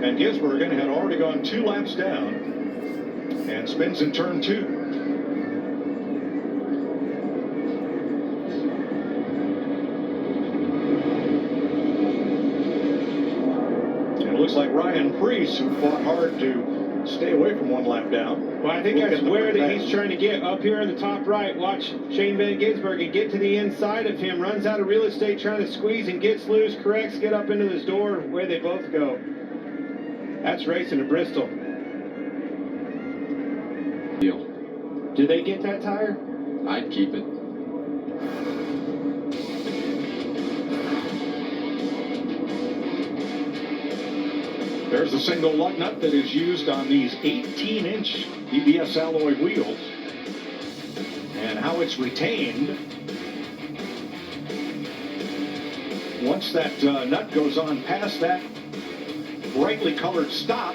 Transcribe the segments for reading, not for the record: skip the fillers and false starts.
And Gisbergen had already gone 2 laps down and spins in turn 2. Looks like Ryan Preece, who fought hard to stay away from 1 lap down. Well, I think that's where that he's trying to get up here in the top right. Watch Shane Van Gisbergen get to the inside of him, runs out of real estate trying to squeeze and gets loose, corrects, get up into this door where they both go. That's racing to Bristol. Deal. Do they get that tire? I'd keep it. There's a single lug nut that is used on these 18-inch EBS alloy wheels. And how it's retained. Once that nut goes on past that brightly colored stop,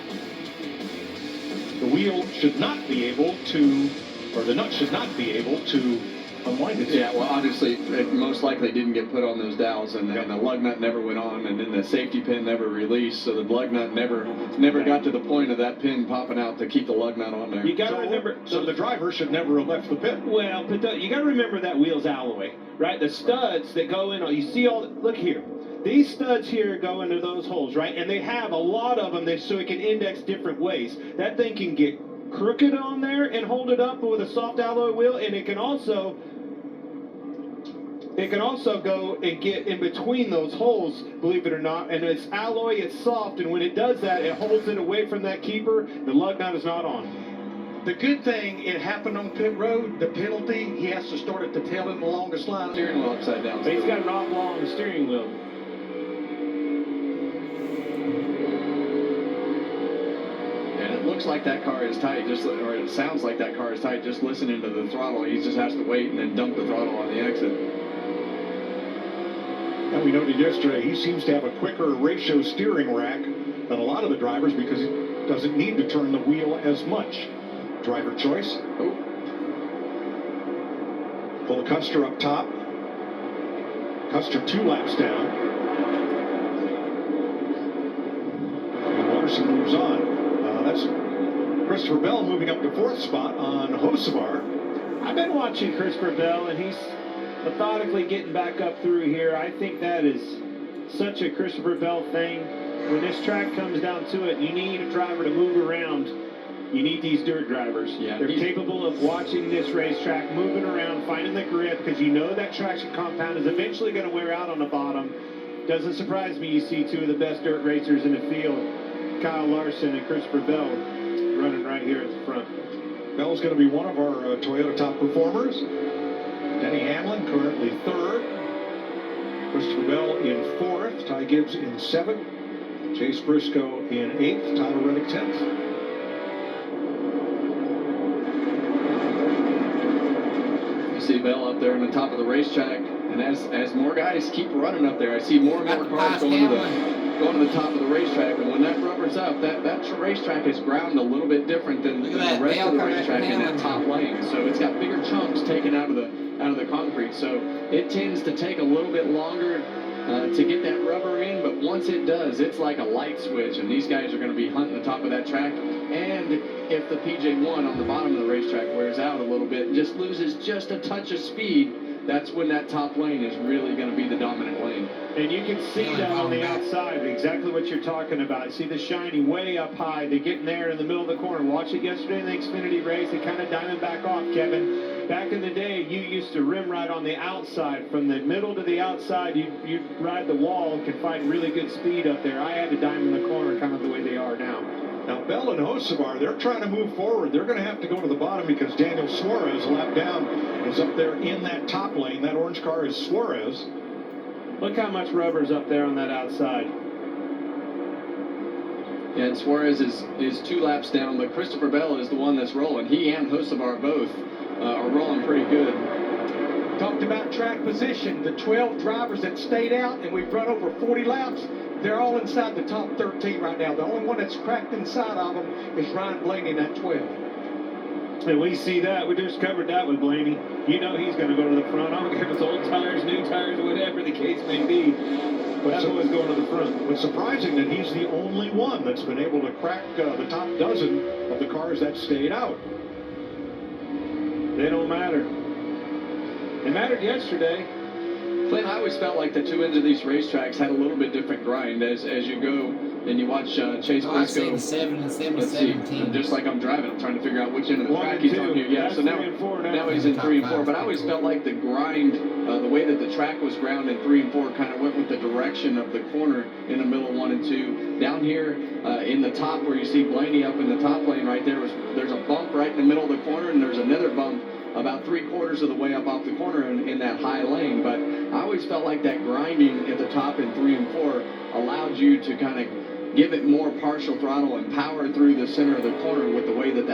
the wheel should not be able to, or the nut should not be able to unwind it. Yeah, well, obviously, it most likely didn't get put on those dowels, and the lug nut never went on, and then the safety pin never released, so the lug nut never got to the point of that pin popping out to keep the lug nut on there. You got to remember, so the driver should never have left the pit. Well, but you got to remember that wheel's alloy, right? The studs that go in, you see all, look here. These studs here go into those holes, right? And they have a lot of them so it can index different ways. That thing can get crooked on there and hold it up with a soft alloy wheel, and it can also go and get in between those holes, believe it or not, and it's alloy, it's soft, and when it does that, it holds it away from that keeper. The lug nut is not on. The good thing, it happened on pit road. The penalty, he has to start at the tail end of the longest line. Steering wheel upside down. But he's got an oblong steering wheel. And it looks like that car is tight, or it sounds like that car is tight, just listening to the throttle. He just has to wait and then dump the throttle on the exit. And we noted yesterday, he seems to have a quicker ratio steering rack than a lot of the drivers because he doesn't need to turn the wheel as much. Driver choice. Oh. Pull Custer up top. Custer 2 laps down. And Larson moves on. That's Christopher Bell moving up to 4th spot on Hocevar. I've been watching Christopher Bell, and he's methodically getting back up through here. I think that is such a Christopher Bell thing. When this track comes down to it, you need a driver to move around. You need these dirt drivers. Yeah, they're capable of watching this racetrack, moving around, finding the grip, because you know that traction compound is eventually going to wear out on the bottom. Doesn't surprise me you see 2 of the best dirt racers in the field, Kyle Larson and Christopher Bell, running right here at the front. Bell's going to be one of our Toyota top performers. Denny Hamlin currently 3rd. Christopher Bell in 4th. Ty Gibbs in 7th. Chase Briscoe in 8th. Tyler Reddick 10th. You see Bell up there on the top of the racetrack, and as more guys keep running up there, I see more and more cars going to the top of the racetrack, and when that rubber's up, that racetrack is ground a little bit different than the rest of the racetrack in that top lane. So it's got bigger chunks taken out of the concrete. So it tends to take a little bit longer to get that rubber in, but once it does, it's like a light switch, and these guys are going to be hunting the top of that track. And if the PJ1 on the bottom of the racetrack wears out a little bit, just loses just a touch of speed, that's when that top lane is really going to be the dominant lane. And you can see that on the outside, exactly what you're talking about. See the shiny way up high. They get in there in the middle of the corner. Watch it yesterday in the Xfinity race. They kind of diamond back off, Kevin. Back in the day, you used to rim ride on the outside. From the middle to the outside, you'd ride the wall and could find really good speed up there. I had to diamond the corner kind of the way they are now. Now, Bell and Hocevar, they're trying to move forward. They're going to have to go to the bottom because Daniel Suarez, lap down, is up there in that top lane. That orange car is Suarez. Look how much rubber's up there on that outside. Yeah, and Suarez is 2 laps down, but Christopher Bell is the one that's rolling. He and Hocevar both are rolling pretty good. Talked about track position. The 12 drivers that stayed out, and we've run over 40 laps, they're all inside the top 13 right now. The only one that's cracked inside of them is Ryan Blaney, that 12. And we see that. We just covered that with Blaney. You know he's going to go to the front. I don't care if it's old tires, new tires, whatever the case may be. That's always going to the front. What's surprising that he's the only one that's been able to crack the top dozen of the cars that stayed out. They don't matter. They mattered yesterday. Clint, I always felt like the two ends of these racetracks had a little bit different grind as you go and you watch Chase Oh, I Briscoe. seen 7 and 7 Let's see. 17. Just like I'm driving, I'm trying to figure out which end of the 1 track and he's 2. on here. Yeah, That's so now, 3 and 4 now he's in 3 and 4. But I always felt like the grind, the way that the track was ground in 3 and 4 kind of went with the direction of the corner in the middle of 1 and 2. Down here in the top where you see Blaney up in the top lane right there's a bump right in the middle of the corner, and there's another bump about 3/4 of the way up off the corner in that high lane. But I always felt like that grinding at the top in 3 and 4 allowed you to kind of give it more partial throttle and power through the center of the corner with the way that